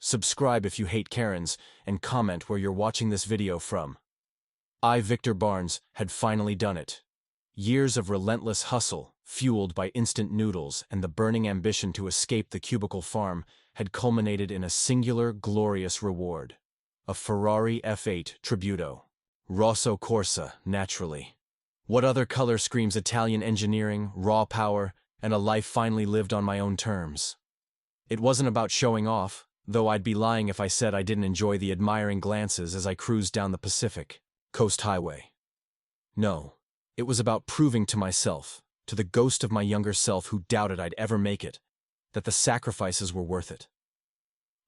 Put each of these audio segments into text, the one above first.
subscribe if you hate Karens, and comment where you're watching this video from. I, Victor Barnes, had finally done it. Years of relentless hustle, fueled by instant noodles and the burning ambition to escape the cubicle farm, had culminated in a singular, glorious reward. A Ferrari F8 Tributo. Rosso Corsa, naturally. What other color screams Italian engineering, raw power, and a life finally lived on my own terms? It wasn't about showing off, though I'd be lying if I said I didn't enjoy the admiring glances as I cruised down the Pacific Coast Highway. No, it was about proving to myself, to the ghost of my younger self who doubted I'd ever make it, that the sacrifices were worth it.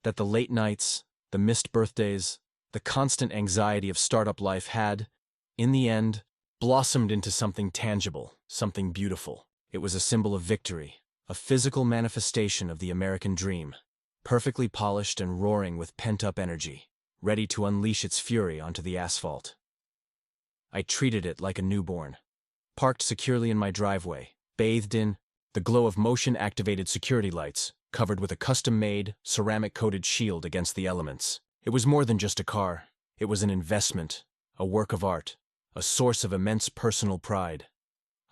That the late nights, the missed birthdays, the constant anxiety of startup life had, in the end, blossomed into something tangible, something beautiful. It was a symbol of victory, a physical manifestation of the American dream, perfectly polished and roaring with pent-up energy, ready to unleash its fury onto the asphalt. I treated it like a newborn, parked securely in my driveway, bathed in the glow of motion-activated security lights, covered with a custom-made, ceramic-coated shield against the elements. It was more than just a car. It was an investment, a work of art, a source of immense personal pride.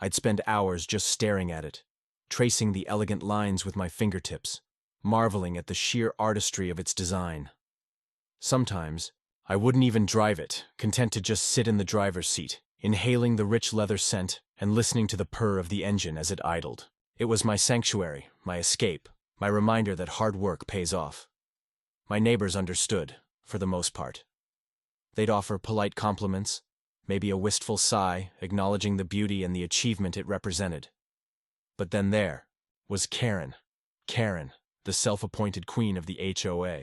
I'd spend hours just staring at it, tracing the elegant lines with my fingertips, marveling at the sheer artistry of its design. Sometimes, I wouldn't even drive it, content to just sit in the driver's seat, inhaling the rich leather scent and listening to the purr of the engine as it idled. It was my sanctuary, my escape, my reminder that hard work pays off. My neighbors understood, for the most part. They'd offer polite compliments, maybe a wistful sigh, acknowledging the beauty and the achievement it represented. But then there was Karen, the self-appointed queen of the HOA.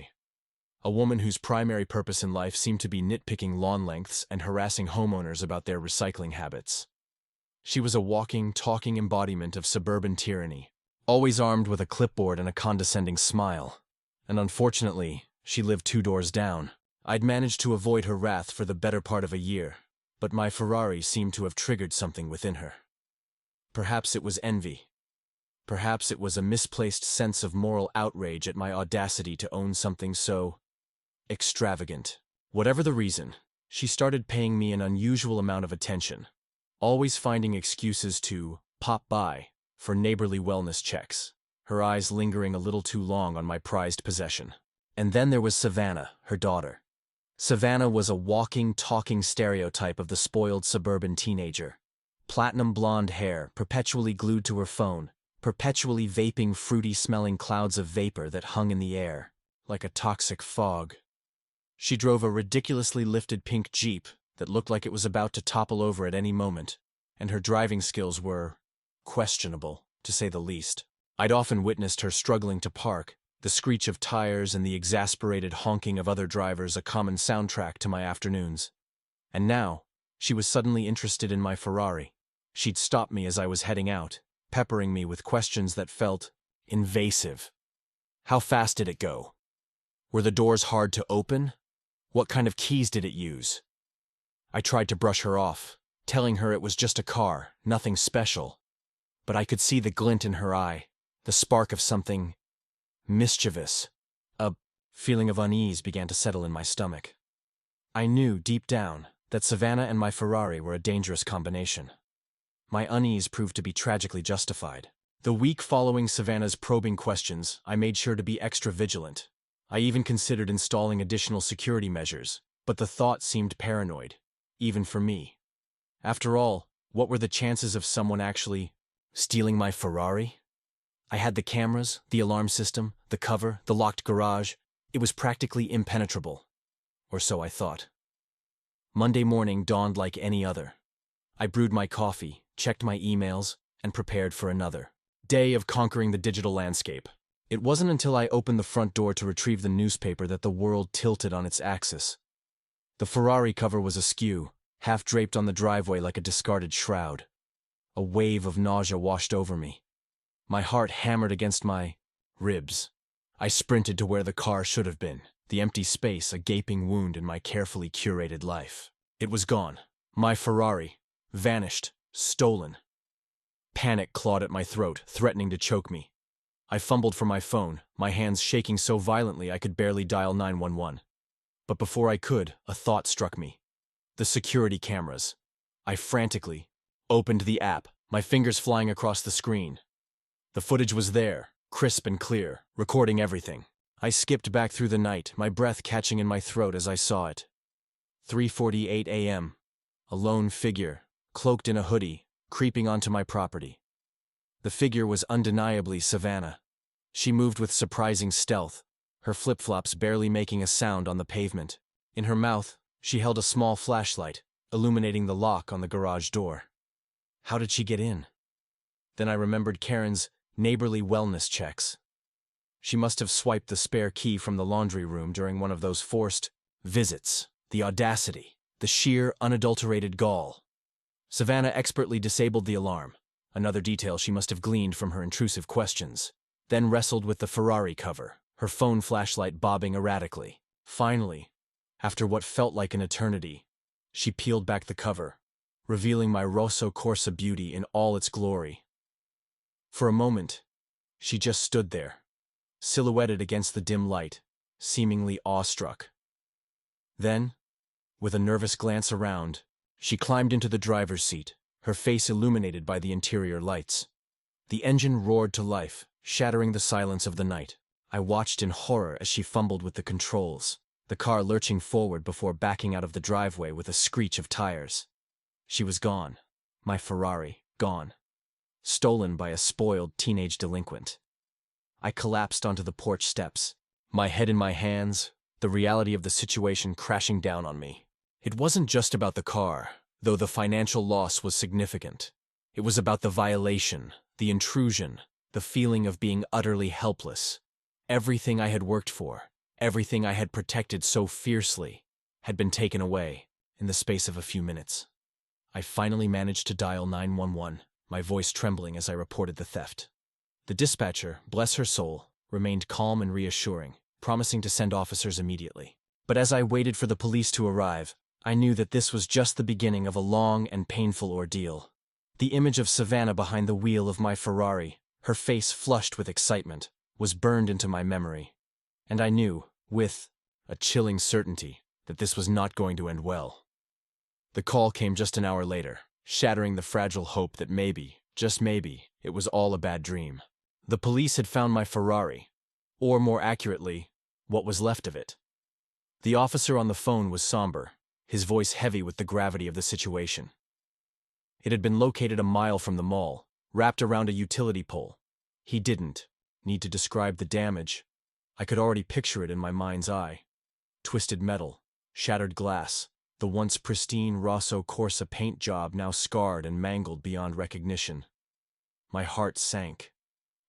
A woman whose primary purpose in life seemed to be nitpicking lawn lengths and harassing homeowners about their recycling habits. She was a walking, talking embodiment of suburban tyranny, always armed with a clipboard and a condescending smile. And unfortunately, she lived 2 doors down. I'd managed to avoid her wrath for the better part of a year, but my Ferrari seemed to have triggered something within her. Perhaps it was envy. Perhaps it was a misplaced sense of moral outrage at my audacity to own something so extravagant. Whatever the reason, she started paying me an unusual amount of attention, always finding excuses to pop by for neighborly wellness checks, her eyes lingering a little too long on my prized possession. And then there was Savannah, her daughter. Savannah was a walking, talking stereotype of the spoiled suburban teenager. Platinum blonde hair, perpetually glued to her phone, perpetually vaping fruity-smelling clouds of vapor that hung in the air, like a toxic fog. She drove a ridiculously lifted pink Jeep that looked like it was about to topple over at any moment, and her driving skills were questionable, to say the least. I'd often witnessed her struggling to park, the screech of tires and the exasperated honking of other drivers a common soundtrack to my afternoons. And now, she was suddenly interested in my Ferrari. She'd stop me as I was heading out, peppering me with questions that felt invasive. How fast did it go? Were the doors hard to open? What kind of keys did it use? I tried to brush her off, telling her it was just a car, nothing special. But I could see the glint in her eye, the spark of something mischievous. A feeling of unease began to settle in my stomach. I knew, deep down, that Savannah and my Ferrari were a dangerous combination. My unease proved to be tragically justified. The week following Savannah's probing questions, I made sure to be extra vigilant. I even considered installing additional security measures, but the thought seemed paranoid, even for me. After all, what were the chances of someone actually stealing my Ferrari? I had the cameras, the alarm system, the cover, the locked garage. It was practically impenetrable. Or so I thought. Monday morning dawned like any other. I brewed my coffee, checked my emails, and prepared for another day of conquering the digital landscape. It wasn't until I opened the front door to retrieve the newspaper that the world tilted on its axis. The Ferrari cover was askew, half draped on the driveway like a discarded shroud. A wave of nausea washed over me. My heart hammered against my ribs. I sprinted to where the car should have been, the empty space a gaping wound in my carefully curated life. It was gone. My Ferrari. Vanished. Stolen. Panic clawed at my throat, threatening to choke me. I fumbled for my phone, my hands shaking so violently I could barely dial 911. But before I could, a thought struck me. The security cameras. I frantically opened the app, my fingers flying across the screen. The footage was there, crisp and clear, recording everything. I skipped back through the night, my breath catching in my throat as I saw it. 3:48 a.m. A lone figure, cloaked in a hoodie, creeping onto my property. The figure was undeniably Savannah. She moved with surprising stealth, her flip-flops barely making a sound on the pavement. In her mouth, she held a small flashlight, illuminating the lock on the garage door. How did she get in? Then I remembered Karen's neighborly wellness checks. She must have swiped the spare key from the laundry room during one of those forced visits. The audacity, the sheer, unadulterated gall. Savannah expertly disabled the alarm, another detail she must have gleaned from her intrusive questions, then wrestled with the Ferrari cover, her phone flashlight bobbing erratically. Finally, after what felt like an eternity, she peeled back the cover, revealing my Rosso Corsa beauty in all its glory. For a moment, she just stood there, silhouetted against the dim light, seemingly awestruck. Then, with a nervous glance around, she climbed into the driver's seat, her face illuminated by the interior lights. The engine roared to life, shattering the silence of the night. I watched in horror as she fumbled with the controls, the car lurching forward before backing out of the driveway with a screech of tires. She was gone. My Ferrari, gone. Stolen by a spoiled teenage delinquent. I collapsed onto the porch steps, my head in my hands, the reality of the situation crashing down on me. It wasn't just about the car, though the financial loss was significant. It was about the violation, the intrusion, the feeling of being utterly helpless. Everything I had worked for, everything I had protected so fiercely, had been taken away in the space of a few minutes. I finally managed to dial 911, my voice trembling as I reported the theft. The dispatcher, bless her soul, remained calm and reassuring, promising to send officers immediately. But as I waited for the police to arrive, I knew that this was just the beginning of a long and painful ordeal. The image of Savannah behind the wheel of my Ferrari, her face flushed with excitement, was burned into my memory. And I knew, with a chilling certainty, that this was not going to end well. The call came just an hour later, shattering the fragile hope that maybe, just maybe, it was all a bad dream. The police had found my Ferrari, or more accurately, what was left of it. The officer on the phone was somber, his voice heavy with the gravity of the situation. It had been located a mile from the mall, wrapped around a utility pole. He didn't need to describe the damage. I could already picture it in my mind's eye. Twisted metal, shattered glass, the once pristine Rosso Corsa paint job now scarred and mangled beyond recognition. My heart sank.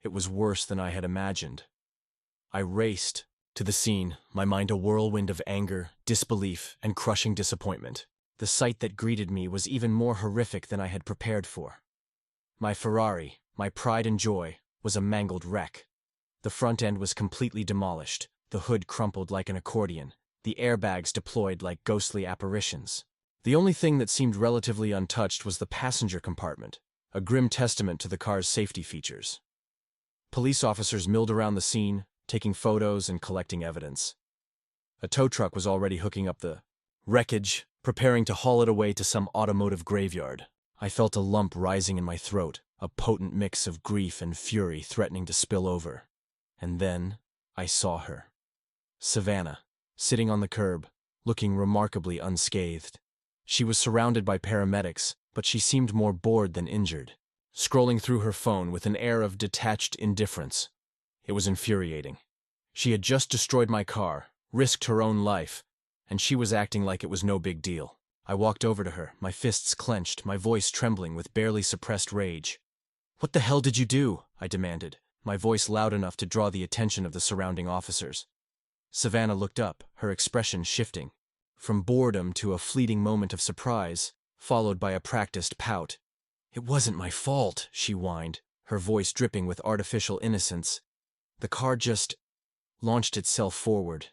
It was worse than I had imagined. I raced to the scene, my mind a whirlwind of anger, disbelief, and crushing disappointment. The sight that greeted me was even more horrific than I had prepared for. My Ferrari, my pride and joy, was a mangled wreck. The front end was completely demolished, the hood crumpled like an accordion, the airbags deployed like ghostly apparitions. The only thing that seemed relatively untouched was the passenger compartment, a grim testament to the car's safety features. Police officers milled around the scene, taking photos and collecting evidence. A tow truck was already hooking up the wreckage, preparing to haul it away to some automotive graveyard. I felt a lump rising in my throat, a potent mix of grief and fury threatening to spill over. And then I saw her. Savannah, sitting on the curb, looking remarkably unscathed. She was surrounded by paramedics, but she seemed more bored than injured, scrolling through her phone with an air of detached indifference. It was infuriating. She had just destroyed my car, risked her own life, and she was acting like it was no big deal. I walked over to her, my fists clenched, my voice trembling with barely suppressed rage. "What the hell did you do?" I demanded, my voice loud enough to draw the attention of the surrounding officers. Savannah looked up, her expression shifting, from boredom to a fleeting moment of surprise, followed by a practiced pout. "It wasn't my fault," she whined, her voice dripping with artificial innocence. "The car just launched itself forward.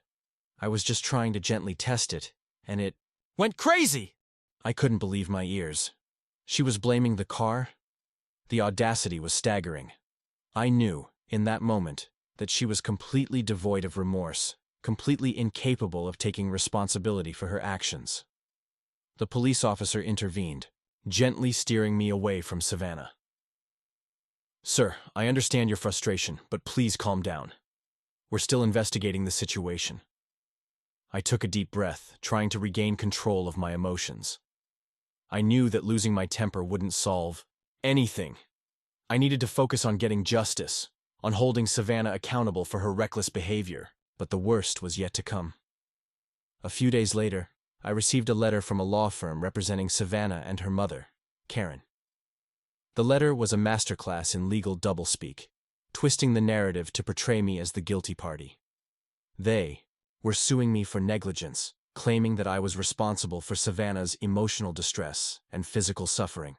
I was just trying to gently test it, and it went crazy!" I couldn't believe my ears. She was blaming the car? The audacity was staggering. I knew, in that moment, that she was completely devoid of remorse, completely incapable of taking responsibility for her actions. The police officer intervened, gently steering me away from Savannah. "Sir, I understand your frustration, but please calm down. We're still investigating the situation." I took a deep breath, trying to regain control of my emotions. I knew that losing my temper wouldn't solve anything. I needed to focus on getting justice, on holding Savannah accountable for her reckless behavior, but the worst was yet to come. A few days later, I received a letter from a law firm representing Savannah and her mother, Karen. The letter was a masterclass in legal doublespeak, twisting the narrative to portray me as the guilty party. They were suing me for negligence, claiming that I was responsible for Savannah's emotional distress and physical suffering.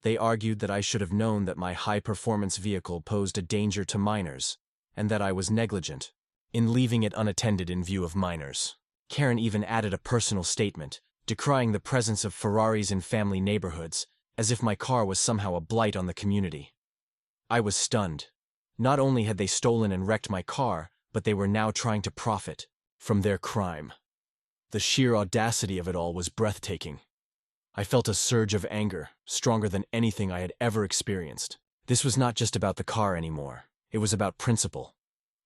They argued that I should have known that my high-performance vehicle posed a danger to minors, and that I was negligent in leaving it unattended in view of minors. Karen even added a personal statement, decrying the presence of Ferraris in family neighborhoods, as if my car was somehow a blight on the community. I was stunned. Not only had they stolen and wrecked my car, but they were now trying to profit from their crime. The sheer audacity of it all was breathtaking. I felt a surge of anger, stronger than anything I had ever experienced. This was not just about the car anymore. It was about principle.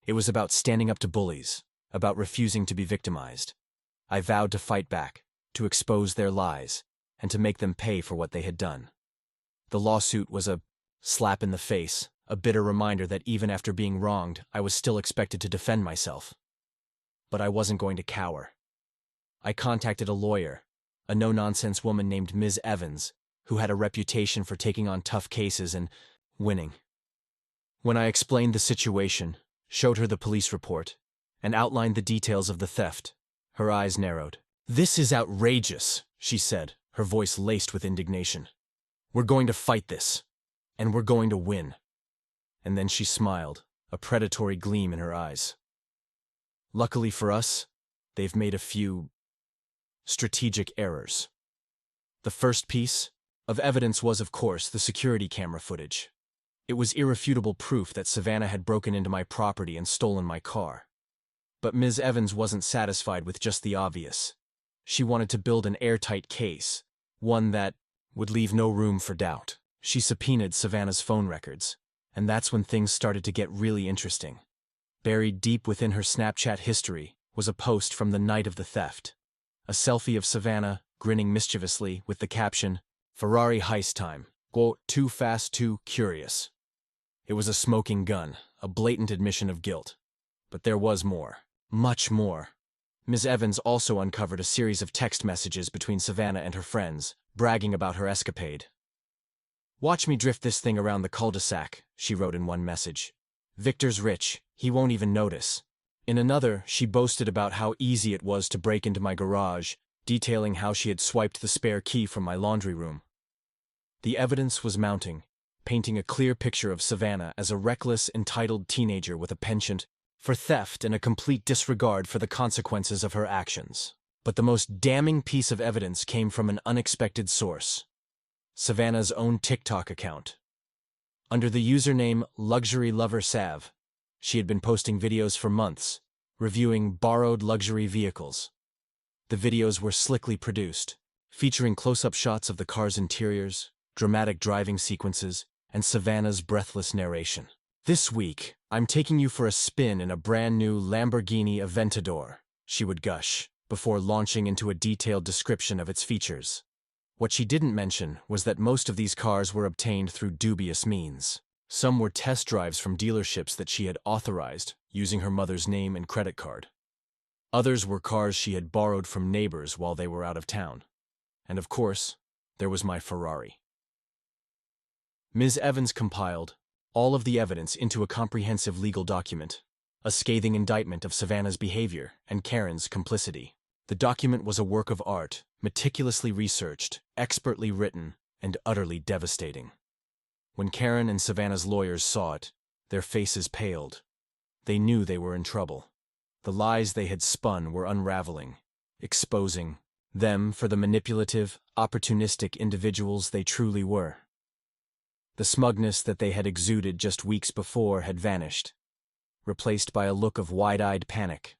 It was about standing up to bullies, about refusing to be victimized. I vowed to fight back, to expose their lies, and to make them pay for what they had done. The lawsuit was a slap in the face, a bitter reminder that even after being wronged, I was still expected to defend myself. But I wasn't going to cower. I contacted a lawyer, a no-nonsense woman named Ms. Evans, who had a reputation for taking on tough cases and winning. When I explained the situation, showed her the police report, and outlined the details of the theft, her eyes narrowed. "This is outrageous," she said, her voice laced with indignation. "We're going to fight this, and we're going to win." And then she smiled, a predatory gleam in her eyes. Luckily for us, they've made a few strategic errors. The first piece of evidence was, of course, the security camera footage. It was irrefutable proof that Savannah had broken into my property and stolen my car. But Ms. Evans wasn't satisfied with just the obvious. She wanted to build an airtight case, one that would leave no room for doubt. She subpoenaed Savannah's phone records, and that's when things started to get really interesting. Buried deep within her Snapchat history was a post from the night of the theft. A selfie of Savannah, grinning mischievously, with the caption, "Ferrari heist time. Quote, too fast, too curious." It was a smoking gun, a blatant admission of guilt. But there was more. Much more. Ms. Evans also uncovered a series of text messages between Savannah and her friends, bragging about her escapade. "Watch me drift this thing around the cul-de-sac," she wrote in one message. "Victor's rich, he won't even notice." In another, she boasted about how easy it was to break into my garage, detailing how she had swiped the spare key from my laundry room. The evidence was mounting, painting a clear picture of Savannah as a reckless, entitled teenager with a penchant for theft and a complete disregard for the consequences of her actions. But the most damning piece of evidence came from an unexpected source: Savannah's own TikTok account. Under the username Luxury Lover Sav, she had been posting videos for months, reviewing borrowed luxury vehicles. The videos were slickly produced, featuring close-up shots of the car's interiors, dramatic driving sequences, and Savannah's breathless narration. "This week, I'm taking you for a spin in a brand new Lamborghini Aventador," she would gush, before launching into a detailed description of its features. What she didn't mention was that most of these cars were obtained through dubious means. Some were test drives from dealerships that she had authorized, using her mother's name and credit card. Others were cars she had borrowed from neighbors while they were out of town. And of course, there was my Ferrari. Ms. Evans compiled all of the evidence into a comprehensive legal document, a scathing indictment of Savannah's behavior and Karen's complicity. The document was a work of art, meticulously researched, expertly written, and utterly devastating. When Karen and Savannah's lawyers saw it, their faces paled. They knew they were in trouble. The lies they had spun were unraveling, exposing them for the manipulative, opportunistic individuals they truly were. The smugness that they had exuded just weeks before had vanished, replaced by a look of wide-eyed panic.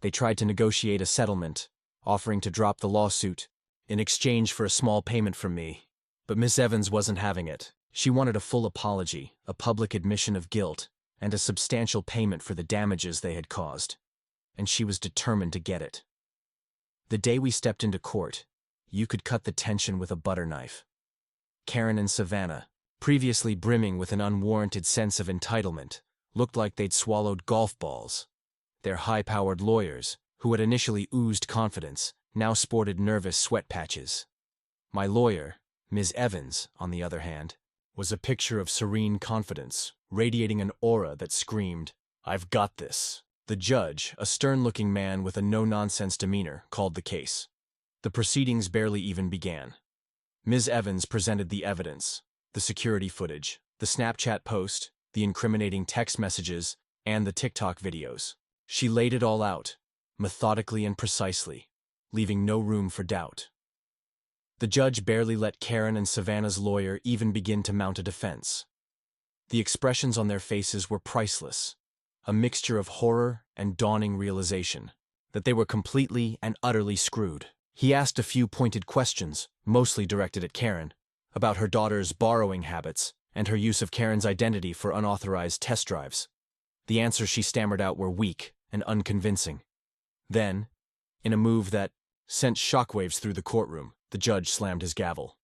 They tried to negotiate a settlement, offering to drop the lawsuit in exchange for a small payment from me. But Miss Evans wasn't having it. She wanted a full apology, a public admission of guilt, and a substantial payment for the damages they had caused. And she was determined to get it. The day we stepped into court, you could cut the tension with a butter knife. Karen and Savannah, previously brimming with an unwarranted sense of entitlement, looked like they'd swallowed golf balls. Their high-powered lawyers, who had initially oozed confidence, now sported nervous sweat patches. My lawyer, Ms. Evans, on the other hand, was a picture of serene confidence, radiating an aura that screamed, "I've got this." The judge, a stern-looking man with a no-nonsense demeanor, called the case. The proceedings barely even began. Ms. Evans presented the evidence, the security footage, the Snapchat post, the incriminating text messages, and the TikTok videos. She laid it all out, methodically and precisely, leaving no room for doubt. The judge barely let Karen and Savannah's lawyer even begin to mount a defense. The expressions on their faces were priceless, a mixture of horror and dawning realization that they were completely and utterly screwed. He asked a few pointed questions, mostly directed at Karen, about her daughter's borrowing habits and her use of Karen's identity for unauthorized test drives. The answers she stammered out were weak and unconvincing. Then, in a move that sent shockwaves through the courtroom, the judge slammed his gavel.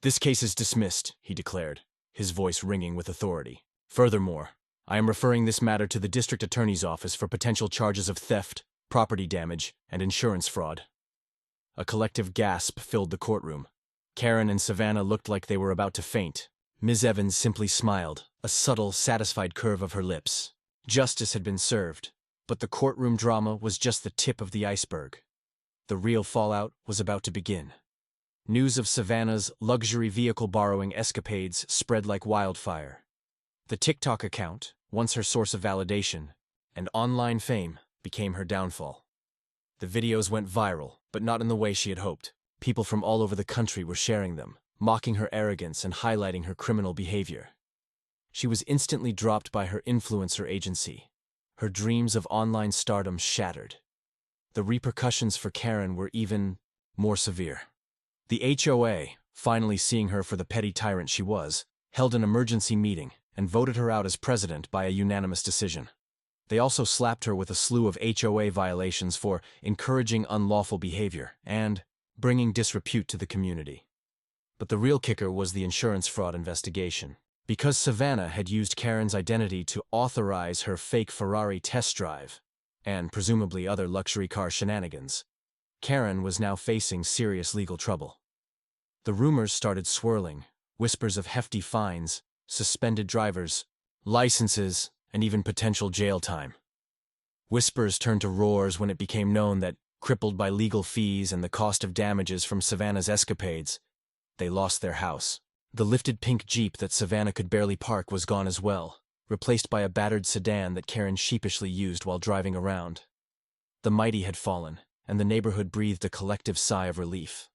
"This case is dismissed," he declared, his voice ringing with authority. "Furthermore, I am referring this matter to the district attorney's office for potential charges of theft, property damage, and insurance fraud." A collective gasp filled the courtroom. Karen and Savannah looked like they were about to faint. Ms. Evans simply smiled, a subtle, satisfied curve of her lips. Justice had been served, but the courtroom drama was just the tip of the iceberg. The real fallout was about to begin. News of Savannah's luxury vehicle borrowing escapades spread like wildfire. The TikTok account, once her source of validation and online fame, became her downfall. The videos went viral, but not in the way she had hoped. People from all over the country were sharing them, mocking her arrogance and highlighting her criminal behavior. She was instantly dropped by her influencer agency. Her dreams of online stardom shattered. The repercussions for Karen were even more severe. The HOA, finally seeing her for the petty tyrant she was, held an emergency meeting and voted her out as president by a unanimous decision. They also slapped her with a slew of HOA violations for encouraging unlawful behavior and bringing disrepute to the community. But the real kicker was the insurance fraud investigation. Because Savannah had used Karen's identity to authorize her fake Ferrari test drive, and presumably other luxury car shenanigans, Karen was now facing serious legal trouble. The rumors started swirling, whispers of hefty fines, suspended drivers, licenses, and even potential jail time. Whispers turned to roars when it became known that, crippled by legal fees and the cost of damages from Savannah's escapades, they lost their house. The lifted pink Jeep that Savannah could barely park was gone as well, replaced by a battered sedan that Karen sheepishly used while driving around. The mighty had fallen, and the neighborhood breathed a collective sigh of relief.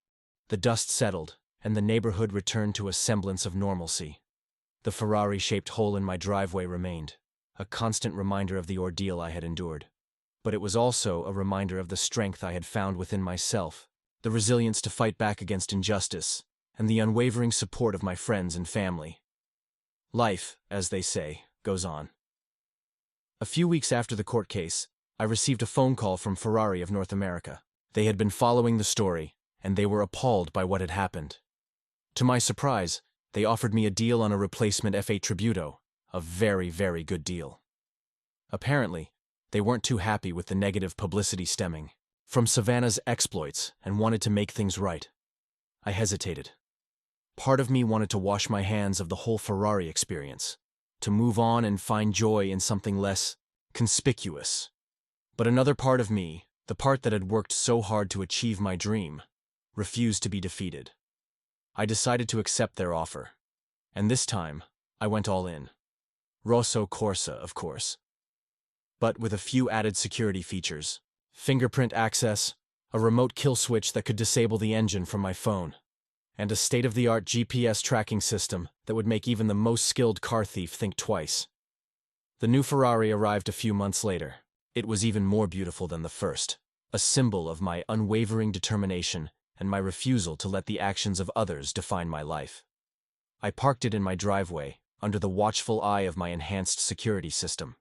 The dust settled, and the neighborhood returned to a semblance of normalcy. The Ferrari-shaped hole in my driveway remained, a constant reminder of the ordeal I had endured. But it was also a reminder of the strength I had found within myself, the resilience to fight back against injustice, and the unwavering support of my friends and family. Life, as they say, goes on. A few weeks after the court case, I received a phone call from Ferrari of North America. They had been following the story, and they were appalled by what had happened. To my surprise, they offered me a deal on a replacement F8 Tributo, a very, very good deal. Apparently, they weren't too happy with the negative publicity stemming from Savannah's exploits and wanted to make things right. I hesitated. Part of me wanted to wash my hands of the whole Ferrari experience, to move on and find joy in something less conspicuous. But another part of me, the part that had worked so hard to achieve my dream, refused to be defeated. I decided to accept their offer, and this time, I went all in. Rosso Corsa, of course. But with a few added security features: fingerprint access, a remote kill switch that could disable the engine from my phone, and a state-of-the-art GPS tracking system that would make even the most skilled car thief think twice. The new Ferrari arrived a few months later. It was even more beautiful than the first, a symbol of my unwavering determination and my refusal to let the actions of others define my life. I parked it in my driveway, under the watchful eye of my enhanced security system.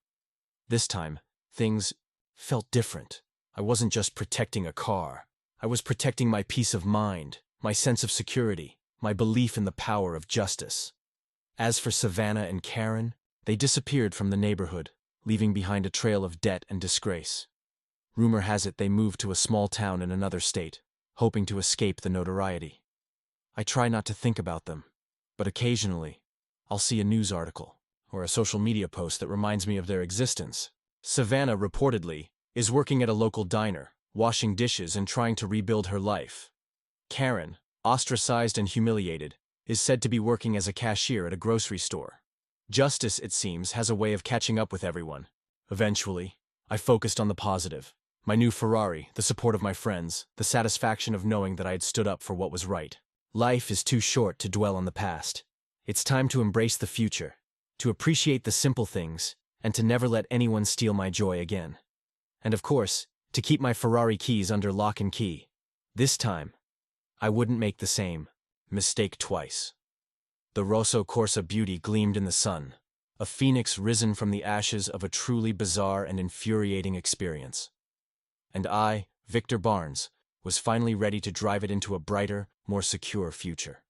This time, things felt different. I wasn't just protecting a car. I was protecting my peace of mind, my sense of security, my belief in the power of justice. As for Savannah and Karen, they disappeared from the neighborhood, leaving behind a trail of debt and disgrace. Rumor has it they moved to a small town in another state, hoping to escape the notoriety. I try not to think about them, but occasionally, I'll see a news article or a social media post that reminds me of their existence. Savannah, reportedly, is working at a local diner, washing dishes and trying to rebuild her life. Karen, ostracized and humiliated, is said to be working as a cashier at a grocery store. Justice, it seems, has a way of catching up with everyone. Eventually, I focused on the positive. My new Ferrari, the support of my friends, the satisfaction of knowing that I had stood up for what was right. Life is too short to dwell on the past. It's time to embrace the future, to appreciate the simple things, and to never let anyone steal my joy again. And of course, to keep my Ferrari keys under lock and key. This time, I wouldn't make the same mistake twice. The Rosso Corsa beauty gleamed in the sun, a phoenix risen from the ashes of a truly bizarre and infuriating experience. And I, Victor Barnes, was finally ready to drive it into a brighter, more secure future.